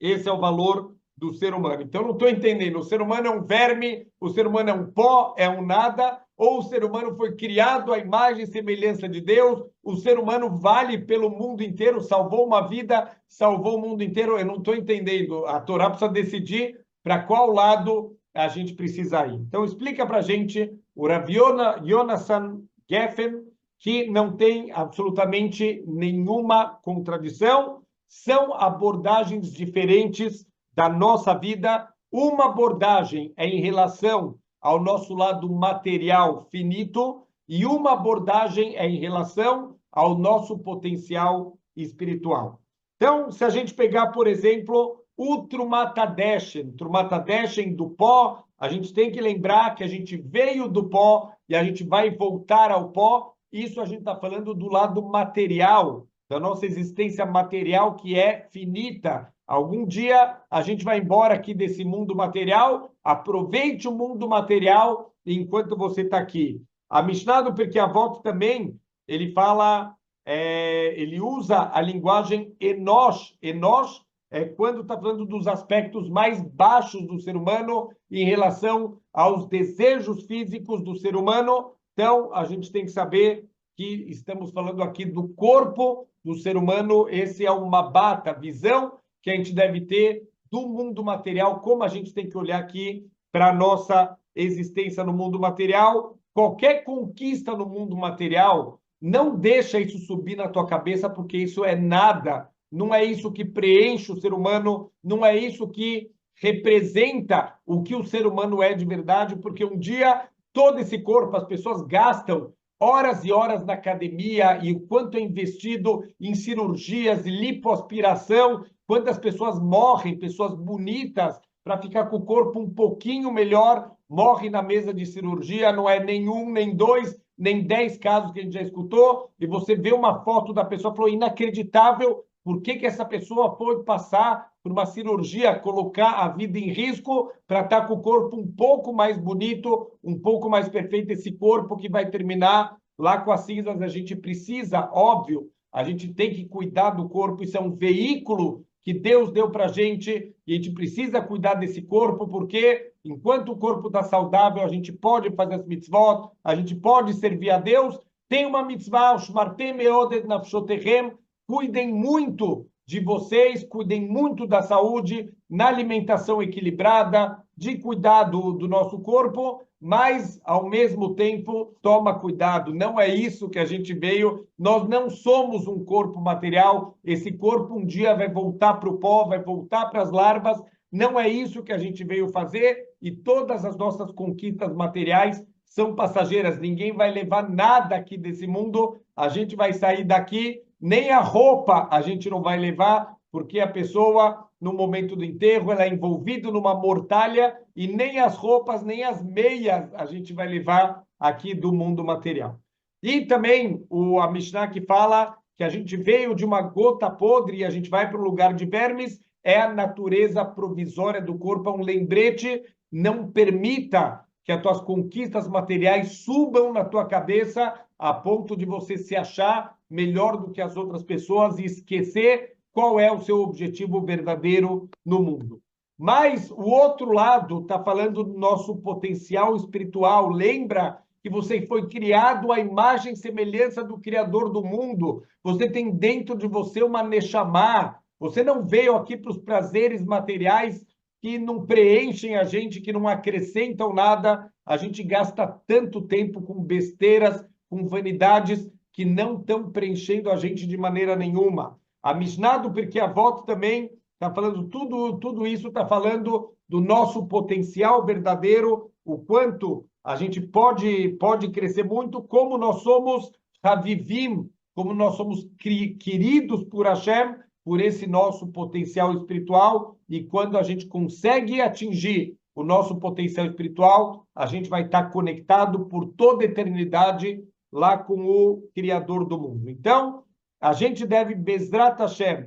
Esse é o valor do ser humano. Então, não estou entendendo. O ser humano é um verme, o ser humano é um pó, é um nada, ou o ser humano foi criado à imagem e semelhança de Deus, o ser humano vale pelo mundo inteiro, salvou uma vida, salvou o mundo inteiro. Eu não estou entendendo. A Torá precisa decidir para qual lado a gente precisa ir. Então, explica para a gente o Rav Yonasan Geffen, que não tem absolutamente nenhuma contradição, são abordagens diferentes da nossa vida. Uma abordagem é em relação ao nosso lado material finito e uma abordagem é em relação ao nosso potencial espiritual. Então, se a gente pegar, por exemplo, o Trumat Hadeshen do pó, a gente tem que lembrar que a gente veio do pó e a gente vai voltar ao pó. Isso a gente está falando do lado material, da nossa existência material que é finita. Algum dia a gente vai embora aqui desse mundo material, aproveite o mundo material enquanto você está aqui. A Mishnah do Pirkei Avot também, ele fala, ele usa a linguagem enosh. Enosh é quando está falando dos aspectos mais baixos do ser humano em relação aos desejos físicos do ser humano. Então, a gente tem que saber que estamos falando aqui do corpo do ser humano, esse é uma bata, visão que a gente deve ter do mundo material, como a gente tem que olhar aqui para a nossa existência no mundo material. Qualquer conquista no mundo material, não deixa isso subir na tua cabeça, porque isso é nada, não é isso que preenche o ser humano, não é isso que representa o que o ser humano é de verdade, porque um dia todo esse corpo, as pessoas gastam horas e horas na academia e o quanto é investido em cirurgias e lipoaspiração, quantas pessoas morrem, pessoas bonitas, para ficar com o corpo um pouquinho melhor, morrem na mesa de cirurgia, não é nem um, nem dois, nem 10 casos que a gente já escutou, e você vê uma foto da pessoa e falou, inacreditável, por que essa pessoa foi passar por uma cirurgia, colocar a vida em risco para estar com o corpo um pouco mais bonito, um pouco mais perfeito, esse corpo que vai terminar lá com as cinzas. A gente precisa, óbvio, a gente tem que cuidar do corpo, isso é um veículo que Deus deu para a gente, e a gente precisa cuidar desse corpo, porque enquanto o corpo está saudável, a gente pode fazer as mitzvot, a gente pode servir a Deus. Tem uma mitzvah, Shmartem meod nafshotechem, cuidem muito de vocês, cuidem muito da saúde, na alimentação equilibrada, de cuidar do nosso corpo, mas, ao mesmo tempo, toma cuidado, não é isso que a gente veio, nós não somos um corpo material, esse corpo um dia vai voltar para o pó, vai voltar para as larvas, não é isso que a gente veio fazer, e todas as nossas conquistas materiais são passageiras, ninguém vai levar nada aqui desse mundo, a gente vai sair daqui, nem a roupa a gente não vai levar, porque a pessoa, no momento do enterro, ela é envolvida numa mortalha e nem as roupas, nem as meias a gente vai levar aqui do mundo material. E também a Mishnah que fala que a gente veio de uma gota podre e a gente vai para um lugar de vermes, é a natureza provisória do corpo, é um lembrete, não permita que as tuas conquistas materiais subam na tua cabeça a ponto de você se achar melhor do que as outras pessoas e esquecer qual é o seu objetivo verdadeiro no mundo. Mas o outro lado está falando do nosso potencial espiritual. Lembra que você foi criado à imagem e semelhança do Criador do mundo. Você tem dentro de você uma Neshama. Você não veio aqui para os prazeres materiais que não preenchem a gente, que não acrescentam nada. A gente gasta tanto tempo com besteiras, com vanidades que não estão preenchendo a gente de maneira nenhuma. A Mishnah do Pirkei Avot também está falando tudo isso, está falando do nosso potencial verdadeiro, o quanto a gente pode crescer muito, como nós somos Havivim, como nós somos queridos por Hashem, por esse nosso potencial espiritual, e quando a gente consegue atingir o nosso potencial espiritual, a gente vai estar conectado por toda a eternidade lá com o Criador do mundo. Então, a gente deve, Bezrat Hashem,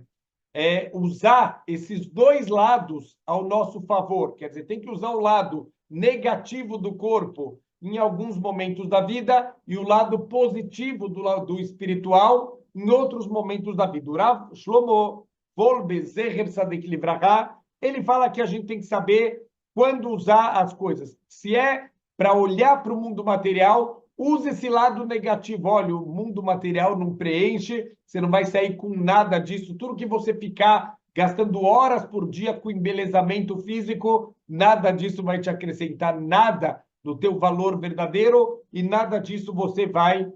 usar esses dois lados ao nosso favor. Quer dizer, tem que usar o lado negativo do corpo em alguns momentos da vida e o lado positivo do espiritual em outros momentos da vida. O Rav Shlomo Wolbe Zecher Tzaddik Livraha, ele fala que a gente tem que saber quando usar as coisas. Se é para olhar para o mundo material, use esse lado negativo. Olha, o mundo material não preenche, você não vai sair com nada disso. Tudo que você ficar gastando horas por dia com embelezamento físico, nada disso vai te acrescentar nada do teu valor verdadeiro e nada disso você vai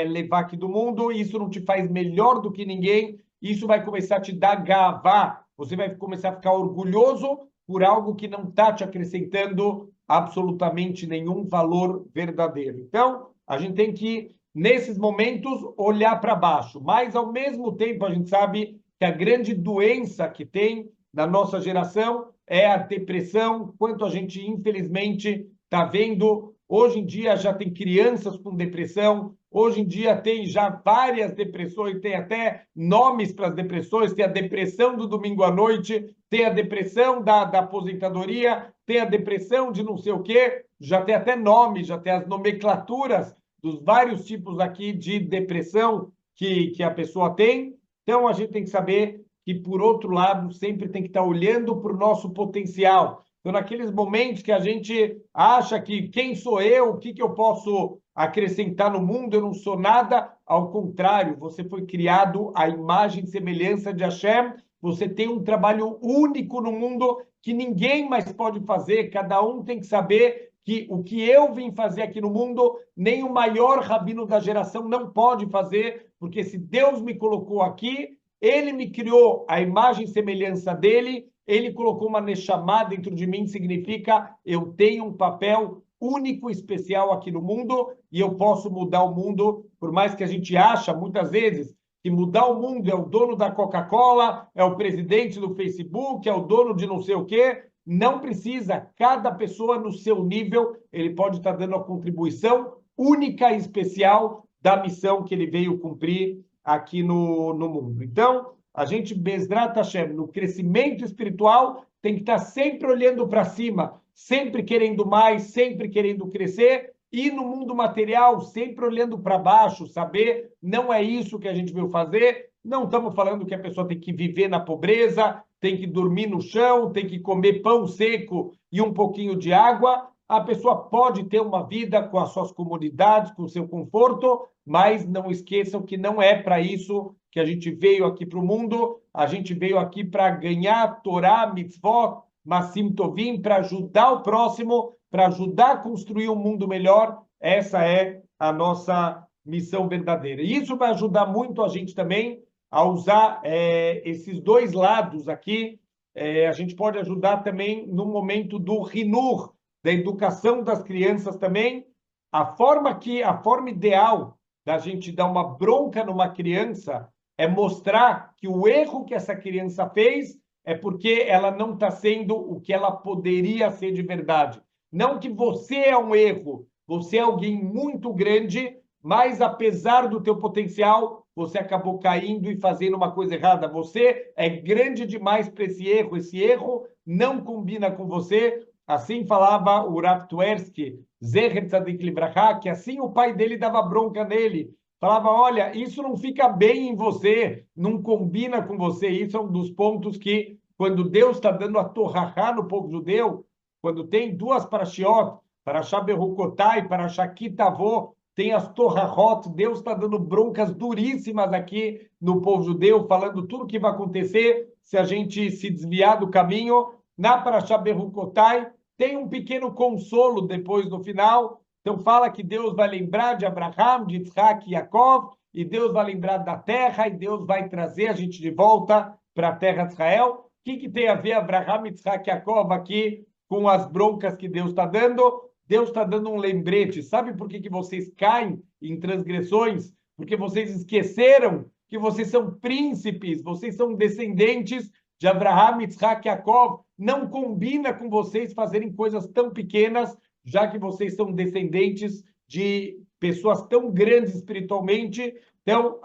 levar aqui do mundo. Isso não te faz melhor do que ninguém. Isso vai começar a te dar gavá. Você vai começar a ficar orgulhoso por algo que não está te acrescentando absolutamente nenhum valor verdadeiro. Então, a gente tem que, nesses momentos, olhar para baixo. Mas, ao mesmo tempo, a gente sabe que a grande doença que tem na nossa geração é a depressão. Quanto a gente, infelizmente, está vendo, hoje em dia já tem crianças com depressão, hoje em dia tem já várias depressões, tem até nomes para as depressões, tem a depressão do domingo à noite, tem a depressão da aposentadoria, tem a depressão de não sei o quê, já tem até nome, já tem as nomenclaturas dos vários tipos aqui de depressão que a pessoa tem. Então, a gente tem que saber que, por outro lado, sempre tem que estar olhando para o nosso potencial. Então, naqueles momentos que a gente acha que quem sou eu, o que eu posso acrescentar no mundo, eu não sou nada, ao contrário, você foi criado à imagem e semelhança de Hashem, você tem um trabalho único no mundo que ninguém mais pode fazer, cada um tem que saber que o que eu vim fazer aqui no mundo, nem o maior rabino da geração não pode fazer, porque se Deus me colocou aqui, ele me criou à imagem e semelhança dele, ele colocou uma neshama dentro de mim, significa eu tenho um papel único e especial aqui no mundo e eu posso mudar o mundo, por mais que a gente acha muitas vezes que mudar o mundo é o dono da Coca-Cola, é o presidente do Facebook, é o dono de não sei o quê. Não precisa, cada pessoa no seu nível, ele pode estar dando a contribuição única e especial da missão que ele veio cumprir aqui no mundo. Então, a gente, Bezrat Hashem, no crescimento espiritual, tem que estar sempre olhando para cima, sempre querendo mais, sempre querendo crescer, e no mundo material, sempre olhando para baixo, saber, não é isso que a gente veio fazer, não estamos falando que a pessoa tem que viver na pobreza, tem que dormir no chão, tem que comer pão seco e um pouquinho de água. A pessoa pode ter uma vida com as suas comodidades, com o seu conforto, mas não esqueçam que não é para isso que a gente veio aqui para o mundo. A gente veio aqui para ganhar Torá, mitzvot, Masim Tovim, para ajudar o próximo, para ajudar a construir um mundo melhor. Essa é a nossa missão verdadeira. E isso vai ajudar muito a gente também a usar esses dois lados aqui. A gente pode ajudar também no momento do Hinur, da educação das crianças também. A forma ideal da gente dar uma bronca numa criança é mostrar que o erro que essa criança fez é porque ela não está sendo o que ela poderia ser de verdade. Não que você é um erro, você é alguém muito grande, mas apesar do teu potencial, você acabou caindo e fazendo uma coisa errada. Você é grande demais para esse erro não combina com você. Assim falava o Rav Tversky, Zecher Tzadik Libraha, que assim o pai dele dava bronca nele. Falava, olha, isso não fica bem em você, não combina com você. Isso é um dos pontos que, quando Deus está dando a torrachá no povo judeu, quando tem duas parashiot, Parashá Berukotai, Parashá Kitavô, tem as torrachot, Deus está dando broncas duríssimas aqui no povo judeu, falando tudo o que vai acontecer se a gente se desviar do caminho. Na Parashá Berukotai, tem um pequeno consolo depois no final. Então fala que Deus vai lembrar de Abraham, de Isaac e Jacob, e Deus vai lembrar da terra, e Deus vai trazer a gente de volta para a terra de Israel. O que tem a ver Abraham, Isaac e Jacob aqui com as broncas que Deus está dando? Deus está dando um lembrete. Sabe por que vocês caem em transgressões? Porque vocês esqueceram que vocês são príncipes, vocês são descendentes de Abraham, Isaac e Jacob. Não combina com vocês fazerem coisas tão pequenas, já que vocês são descendentes de pessoas tão grandes espiritualmente. Então,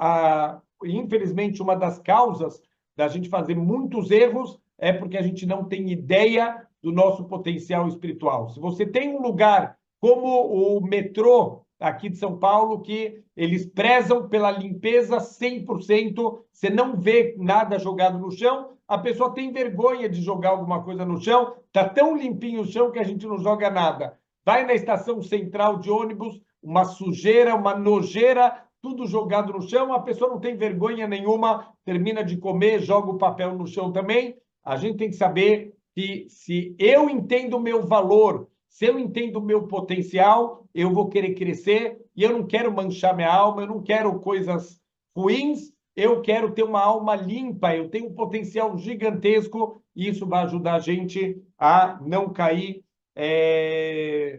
infelizmente, uma das causas da gente fazer muitos erros é porque a gente não tem ideia do nosso potencial espiritual. Se você tem um lugar como o metrô aqui de São Paulo, que eles prezam pela limpeza 100%, você não vê nada jogado no chão, a pessoa tem vergonha de jogar alguma coisa no chão, está tão limpinho o chão que a gente não joga nada. Vai na estação central de ônibus, uma sujeira, uma nojeira, tudo jogado no chão, a pessoa não tem vergonha nenhuma, termina de comer, joga o papel no chão também. A gente tem que saber que se eu entendo o meu valor, se eu entendo o meu potencial, eu vou querer crescer e eu não quero manchar minha alma, eu não quero coisas ruins, eu quero ter uma alma limpa, eu tenho um potencial gigantesco e isso vai ajudar a gente a não cair,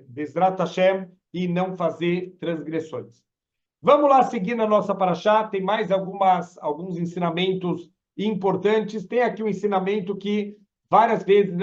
Bezrat Hashem, e não fazer transgressões. Vamos lá seguir na nossa paraxá, tem mais alguns ensinamentos importantes. Tem aqui um ensinamento que várias vezes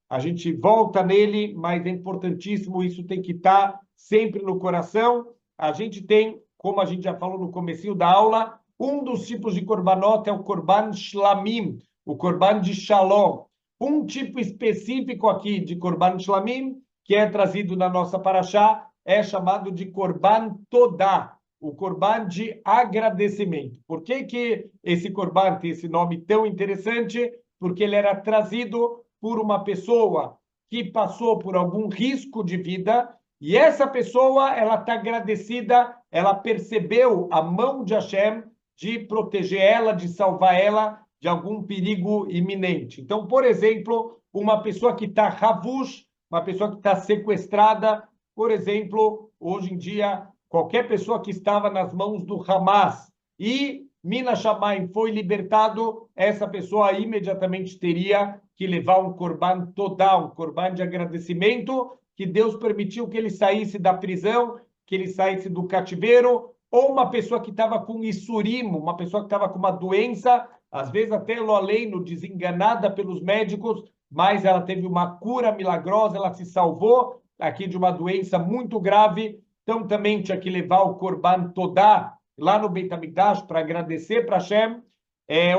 a gente volta nele, mas é importantíssimo, isso tem que estar sempre no coração. A gente tem, como a gente já falou no comecinho da aula, um dos tipos de korbanot é o korban shlamim, o korban de shalom. Um tipo específico aqui de korban shlamim, que é trazido na nossa paraxá, é chamado de korban todá, o korban de agradecimento. Por que esse korban tem esse nome tão interessante? Porque ele era trazido por uma pessoa que passou por algum risco de vida, e essa pessoa, ela está agradecida, ela percebeu a mão de Hashem de proteger ela, de salvar ela de algum perigo iminente. Então, por exemplo, uma pessoa que está ravush, uma pessoa que está sequestrada, por exemplo, hoje em dia, qualquer pessoa que estava nas mãos do Hamas e Mina Shamayim foi libertado, essa pessoa imediatamente teria que levar um korban todá, um korban de agradecimento, que Deus permitiu que ele saísse da prisão, que ele saísse do cativeiro, ou uma pessoa que estava com issurim, uma pessoa que estava com uma doença, às vezes até lo aleino, desenganada pelos médicos, mas ela teve uma cura milagrosa, ela se salvou aqui de uma doença muito grave, então também tinha que levar o korban todá lá no Beit HaMikdash para agradecer para Hashem.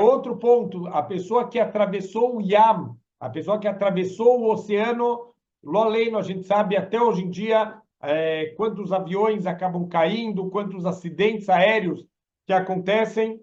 Outro ponto, a pessoa que atravessou o Yam, a pessoa que atravessou o oceano, lo aleino, a gente sabe até hoje em dia quantos aviões acabam caindo, quantos acidentes aéreos que acontecem.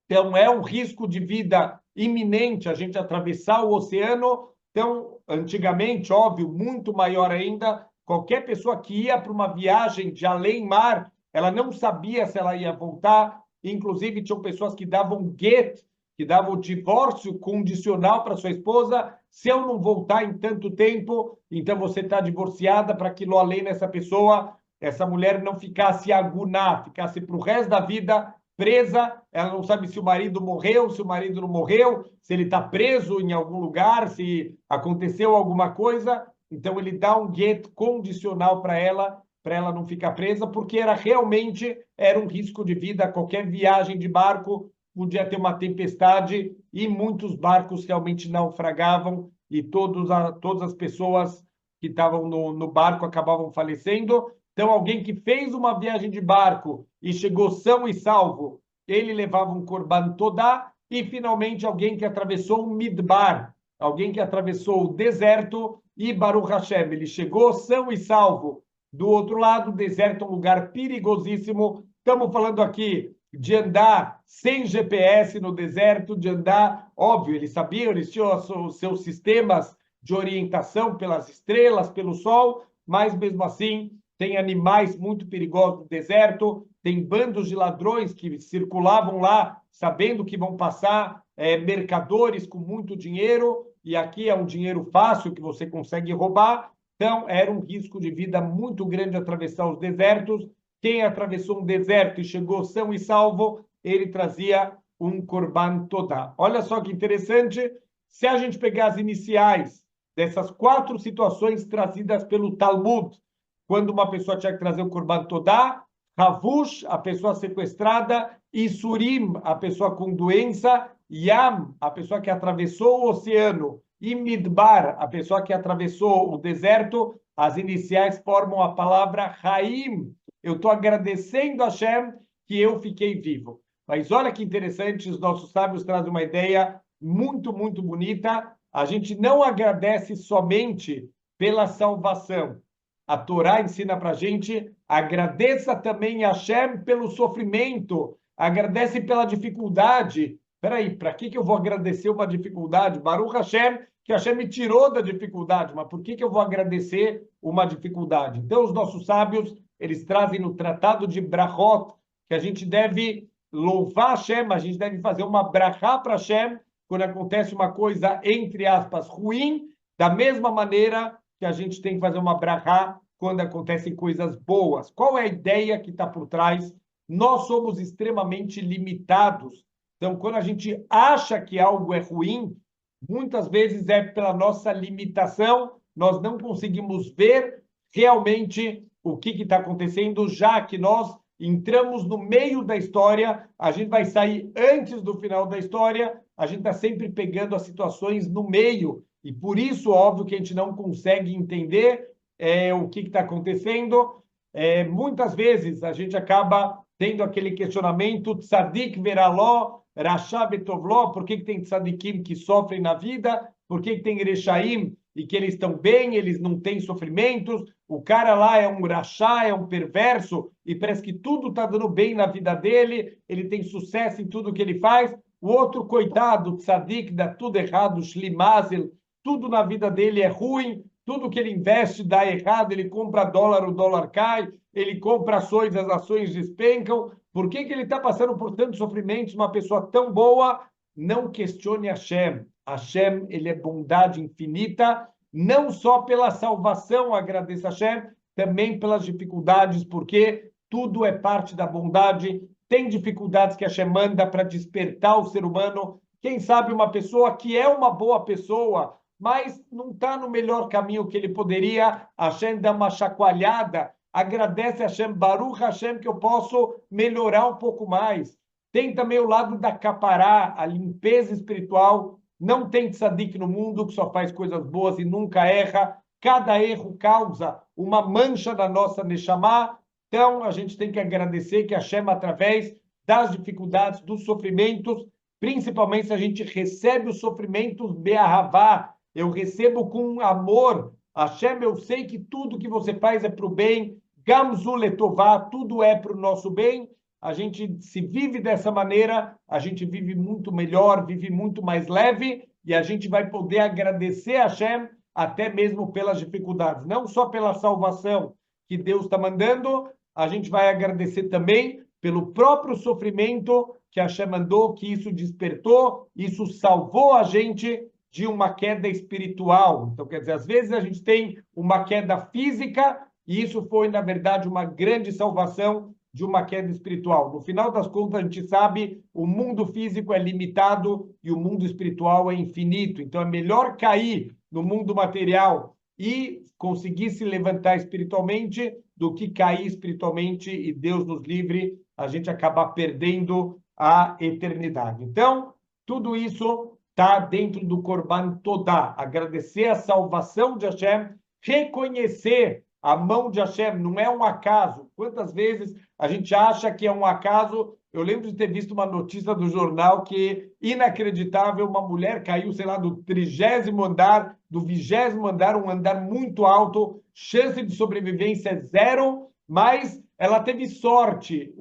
Então, é um risco de vida iminente a gente atravessar o oceano. Então, antigamente, óbvio, muito maior ainda, qualquer pessoa que ia para uma viagem de além-mar, ela não sabia se ela ia voltar. Inclusive, tinham pessoas que davam get, que davam o divórcio condicional para sua esposa. Se eu não voltar em tanto tempo, então você está divorciada para que lo além nessa pessoa, essa mulher não ficasse aguná, ficasse para o resto da vida presa, ela não sabe se o marido morreu, se o marido não morreu, se ele está preso em algum lugar, se aconteceu alguma coisa. Então, ele dá um get condicional para ela não ficar presa, porque era um risco de vida. Qualquer viagem de barco podia ter uma tempestade e muitos barcos realmente naufragavam e todas as pessoas que estavam no barco acabavam falecendo. Então, alguém que fez uma viagem de barco e chegou são e salvo, ele levava um korban todá. E, finalmente, alguém que atravessou um midbar, alguém que atravessou o deserto e Baruch Hashem, ele chegou são e salvo. Do outro lado, o deserto é um lugar perigosíssimo. Estamos falando aqui de andar sem GPS no deserto, de andar, óbvio, eles sabiam, eles tinham os seus sistemas de orientação pelas estrelas, pelo sol, mas mesmo assim tem animais muito perigosos no deserto, tem bandos de ladrões que circulavam lá, sabendo que vão passar mercadores com muito dinheiro, e aqui é um dinheiro fácil que você consegue roubar. Então, era um risco de vida muito grande atravessar os desertos. Quem atravessou um deserto e chegou são e salvo, ele trazia um korban todá. Olha só que interessante, se a gente pegar as iniciais dessas 4 situações trazidas pelo Talmud, quando uma pessoa tinha que trazer o korban todá, Havush, a pessoa sequestrada, Isurim, a pessoa com doença, Yam, a pessoa que atravessou o oceano, e Midbar, a pessoa que atravessou o deserto, as iniciais formam a palavra Haim. Eu estou agradecendo a Hashem que eu fiquei vivo. Mas olha que interessante, os nossos sábios trazem uma ideia muito, muito bonita. A gente não agradece somente pela salvação. A Torá ensina para a gente, agradeça também a Hashem pelo sofrimento, agradece pela dificuldade. Espera aí, para que eu vou agradecer uma dificuldade? Baruch Hashem, que Hashem me tirou da dificuldade, mas por que eu vou agradecer uma dificuldade? Então, os nossos sábios, eles trazem no Tratado de Brachot, que a gente deve louvar Hashem, a gente deve fazer uma brachá para Hashem, quando acontece uma coisa, entre aspas, ruim, da mesma maneira que a gente tem que fazer uma brachá quando acontecem coisas boas. Qual é a ideia que está por trás? Nós somos extremamente limitados. Então, quando a gente acha que algo é ruim, muitas vezes é pela nossa limitação, nós não conseguimos ver realmente o que está acontecendo, já que nós entramos no meio da história, a gente vai sair antes do final da história, a gente está sempre pegando as situações no meio, e por isso, óbvio, que a gente não consegue entender o que está acontecendo. Muitas vezes a gente acaba tendo aquele questionamento, tzadik veraló, rasha betovló, por que tem tzadikim que sofrem na vida, por que tem rechaim e que eles estão bem, eles não têm sofrimentos, o cara lá é um rachá, é um perverso, e parece que tudo está dando bem na vida dele, ele tem sucesso em tudo que ele faz, o outro, coitado, tzadik, dá tudo errado, shlimazel, tudo na vida dele é ruim, tudo que ele investe dá errado, ele compra dólar, o dólar cai, ele compra ações, as ações despencam. Por que ele está passando por tantos sofrimentos? Uma pessoa tão boa, não questione Hashem. Hashem, ele é bondade infinita, não só pela salvação agradeça Hashem, também pelas dificuldades, porque tudo é parte da bondade. Tem dificuldades que Hashem manda para despertar o ser humano. Quem sabe uma pessoa que é uma boa pessoa, mas não está no melhor caminho que ele poderia, Hashem dá uma chacoalhada, agradece a Hashem, Baruch Hashem, que eu posso melhorar um pouco mais. Tem também o lado da capará, a limpeza espiritual. Não tem tzadik no mundo que só faz coisas boas e nunca erra. Cada erro causa uma mancha na nossa neshama. Então, a gente tem que agradecer que Hashem, através das dificuldades, dos sofrimentos, principalmente se a gente recebe os sofrimentos be'ahavá, eu recebo com amor. Hashem, eu sei que tudo que você faz é para o bem. Gamzu letová, tudo é para o nosso bem. A gente se vive dessa maneira, a gente vive muito melhor, vive muito mais leve, e a gente vai poder agradecer a Hashem até mesmo pelas dificuldades, não só pela salvação que Deus está mandando, a gente vai agradecer também pelo próprio sofrimento que Hashem mandou, que isso despertou, isso salvou a gente de uma queda espiritual. Então, quer dizer, às vezes a gente tem uma queda física, e isso foi, na verdade, uma grande salvação de uma queda espiritual. No final das contas, a gente sabe, o mundo físico é limitado e o mundo espiritual é infinito. Então, é melhor cair no mundo material e conseguir se levantar espiritualmente do que cair espiritualmente e Deus nos livre, a gente acabar perdendo a eternidade. Então, tudo isso está dentro do Korban Todá. Agradecer a salvação de Hashem, reconhecer a mão de Hashem, não é um acaso. Quantas vezes a gente acha que é um acaso? Eu lembro de ter visto uma notícia do jornal que, inacreditável, uma mulher caiu, sei lá, do 30º andar, do 20º andar, um andar muito alto, chance de sobrevivência é zero, mas ela teve sorte.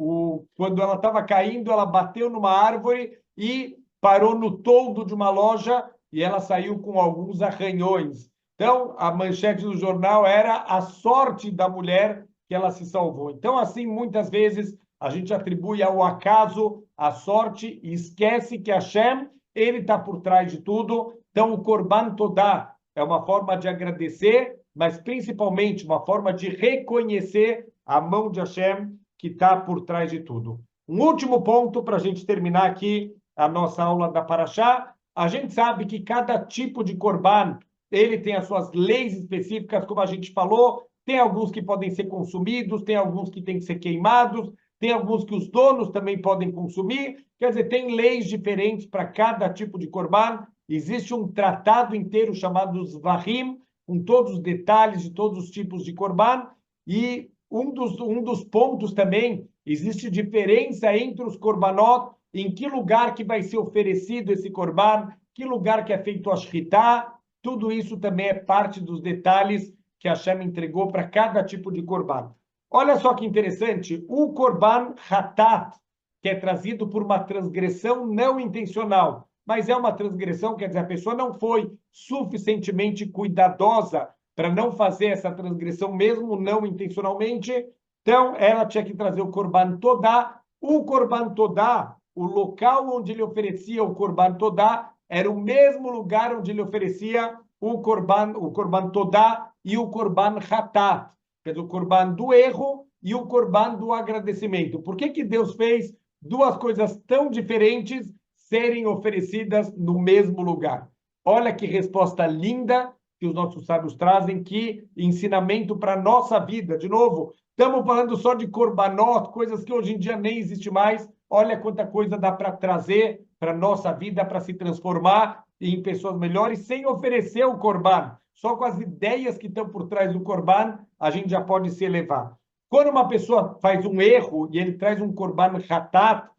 Quando ela estava caindo, ela bateu numa árvore e parou no toldo de uma loja e ela saiu com alguns arranhões. Então, a manchete do jornal era a sorte da mulher que ela se salvou. Então, assim, muitas vezes a gente atribui ao acaso a sorte e esquece que Hashem, ele está por trás de tudo. Então, o Korban Todá é uma forma de agradecer, mas principalmente uma forma de reconhecer a mão de Hashem que está por trás de tudo. Um último ponto para a gente terminar aqui a nossa aula da Parashá. A gente sabe que cada tipo de Korban ele tem as suas leis específicas, como a gente falou, tem alguns que podem ser consumidos, tem alguns que têm que ser queimados, tem alguns que os donos também podem consumir, quer dizer, tem leis diferentes para cada tipo de Korban, existe um tratado inteiro chamado Zvahim, com todos os detalhes de todos os tipos de Korban, e um dos pontos também, existe diferença entre os Korbanot, em que lugar que vai ser oferecido esse Korban, que lugar que é feito a Shritá. Tudo isso também é parte dos detalhes que Hashem entregou para cada tipo de Korban. Olha só que interessante, o Korban Hatat, que é trazido por uma transgressão não intencional, mas é uma transgressão, quer dizer, a pessoa não foi suficientemente cuidadosa para não fazer essa transgressão, mesmo não intencionalmente, então ela tinha que trazer o Korban Todá. O Korban Todá, o local onde ele oferecia o Korban Todá, era o mesmo lugar onde ele oferecia o Korban Todá e o Korban Hatat, que é o Korban do erro e o Korban do agradecimento. Por que Deus fez duas coisas tão diferentes serem oferecidas no mesmo lugar? Olha que resposta linda que os nossos sábios trazem, que ensinamento para a nossa vida. De novo, estamos falando só de Korbanot, coisas que hoje em dia nem existe mais. Olha quanta coisa dá para trazer para a nossa vida, para se transformar em pessoas melhores, sem oferecer o Korban. Só com as ideias que estão por trás do Korban, a gente já pode se elevar. Quando uma pessoa faz um erro e ele traz um Korban Hatat,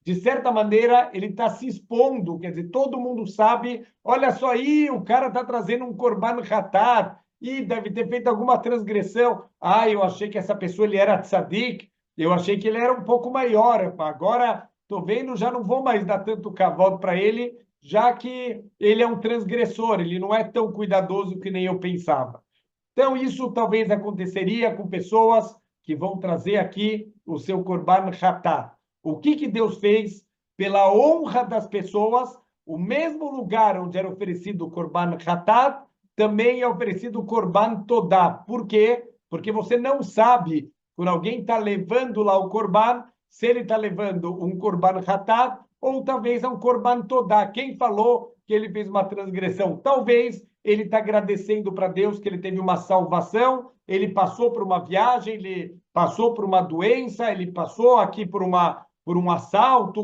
de certa maneira, ele está se expondo, quer dizer, todo mundo sabe, olha só aí, o cara está trazendo um Korban Hatat, e deve ter feito alguma transgressão. Ah, eu achei que essa pessoa ele era tzadik, eu achei que ele era um pouco maior, agora estou vendo, já não vou mais dar tanto cavalo para ele, já que ele é um transgressor, ele não é tão cuidadoso que nem eu pensava. Então, isso talvez aconteceria com pessoas que vão trazer aqui o seu Korban Hatá. O que Deus fez pela honra das pessoas? O mesmo lugar onde era oferecido o Korban Hatá, também é oferecido o Korban Todá. Por quê? Porque você não sabe, quando alguém está levando lá o Korban, se ele está levando um Korban Hatá ou talvez é um Korban Todá. Quem falou que ele fez uma transgressão? Talvez ele está agradecendo para Deus que ele teve uma salvação, ele passou por uma viagem, ele passou por uma doença, ele passou aqui por um assalto,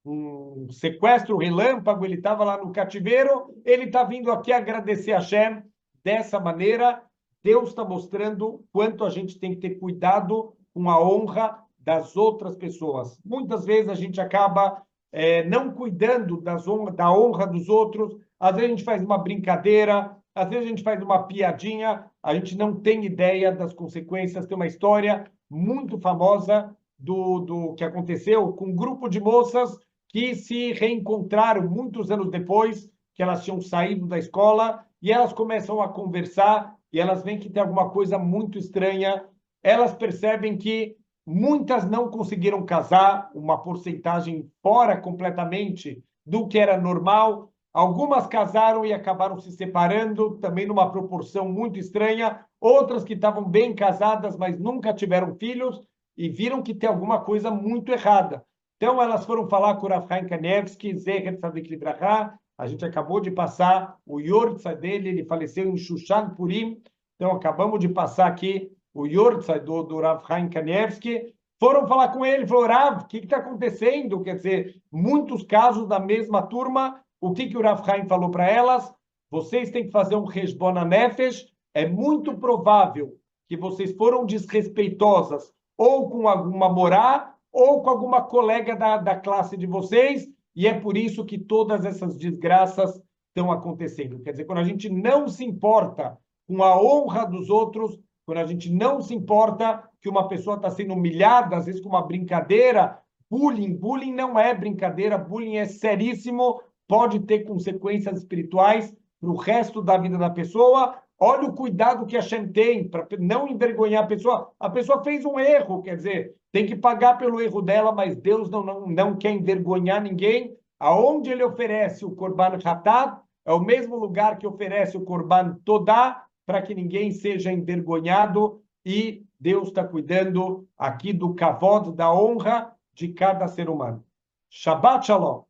um sequestro relâmpago, ele estava lá no cativeiro, ele está vindo aqui agradecer a Hashem dessa maneira. Deus está mostrando quanto a gente tem que ter cuidado com a honra das outras pessoas. Muitas vezes a gente acaba não cuidando da honra dos outros, às vezes a gente faz uma brincadeira, às vezes a gente faz uma piadinha, a gente não tem ideia das consequências. Tem uma história muito famosa do que aconteceu com um grupo de moças que se reencontraram muitos anos depois, que elas tinham saído da escola, e elas começam a conversar, e elas veem que tem alguma coisa muito estranha. Elas percebem que muitas não conseguiram casar, uma porcentagem fora completamente do que era normal. Algumas casaram e acabaram se separando, também numa proporção muito estranha. Outras que estavam bem casadas, mas nunca tiveram filhos e viram que tem alguma coisa muito errada. Então, elas foram falar com o Rav Chaim Kanievsky, Zecher Tzadik Libraha. A gente acabou de passar o Yortzai dele, ele faleceu em Shushan Purim. Então, acabamos de passar aqui o Yortzai do Rav Chaim Kanievsky. Foram falar com ele, falou, Rav, o que está acontecendo? Quer dizer, muitos casos da mesma turma. O que o Rav Chaim falou para elas? Vocês têm que fazer um Heshbon HaNefesh. É muito provável que vocês foram desrespeitosas ou com alguma morá ou com alguma colega da classe de vocês, e é por isso que todas essas desgraças estão acontecendo. Quer dizer, quando a gente não se importa com a honra dos outros, quando a gente não se importa que uma pessoa está sendo humilhada, às vezes com uma brincadeira, bullying não é brincadeira, bullying é seríssimo, pode ter consequências espirituais para o resto da vida da pessoa. Olha o cuidado que a Hashem tem para não envergonhar a pessoa. A pessoa fez um erro, quer dizer, tem que pagar pelo erro dela, mas Deus não quer envergonhar ninguém. Aonde ele oferece o Korban Hatat, é o mesmo lugar que oferece o Korban Todá, para que ninguém seja envergonhado, e Deus está cuidando aqui do kavod, da honra de cada ser humano. Shabbat Shalom.